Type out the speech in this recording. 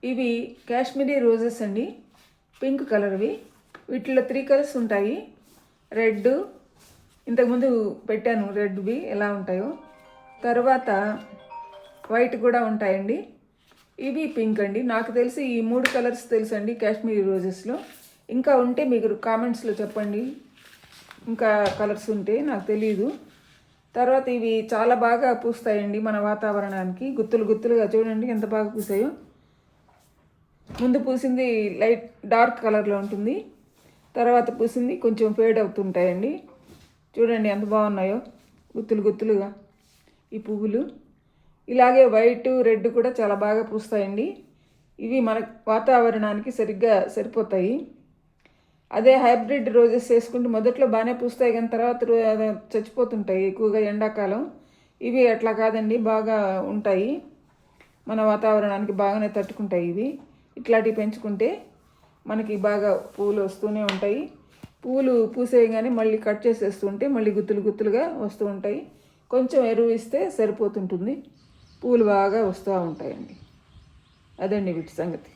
ఇవి కాశ్మీరీ రోజెస్ అండి, పింక్ కలర్వి. వీటిలో 3 కలర్స్ ఉంటాయి. రెడ్, ఇంతకుముందు పెట్టాను రెడ్వి ఎలా ఉంటాయో. తర్వాత వైట్ కూడా ఉంటాయండి. ఇవి పింక్ అండి. నాకు తెలిసి ఈ 3 కలర్స్ తెలుసండి కాశ్మీరీ రోజెస్లో. ఇంకా ఉంటే మీరు కామెంట్స్లో చెప్పండి, ఇంకా కలర్స్ ఉంటే, నాకు తెలీదు. తర్వాత ఇవి చాలా బాగా పూస్తాయండి మన వాతావరణానికి. గుత్తులు గుత్తులుగా చూడండి ఎంత బాగా పూసాయో. ముందు పూసింది లైట్ డార్క్ కలర్లో ఉంటుంది, తర్వాత పూసింది కొంచెం ఫేడ్ అవుతుంటాయండి. చూడండి ఎంత బాగున్నాయో గుత్తులు గుత్తులుగా ఈ పువ్వులు. ఇలాగే వైట్, రెడ్ కూడా చాలా బాగా పూస్తాయండి. ఇవి మన వాతావరణానికి సరిగ్గా సరిపోతాయి. అదే హైబ్రిడ్ రోజెస్ వేసుకుంటే మొదట్లో బాగానే పూస్తాయి, కానీ తర్వాత చచ్చిపోతుంటాయి ఎక్కువగా ఎండాకాలం. ఇవి అట్లా కాదండి, బాగా ఉంటాయి, మన వాతావరణానికి బాగానే తట్టుకుంటాయి. ఇవి ఇట్లాంటివి పెంచుకుంటే మనకి బాగా పువ్వులు వస్తూనే ఉంటాయి. పువ్వులు పూసేయగానే మళ్ళీ కట్ చేసేస్తుంటే మళ్ళీ గుత్తులు గుత్తులుగా వస్తూ ఉంటాయి. కొంచెం ఎరువు ఇస్తే సరిపోతుంటుంది, పువ్వులు బాగా వస్తూ ఉంటాయండి. అదండి వీటి సంగతి.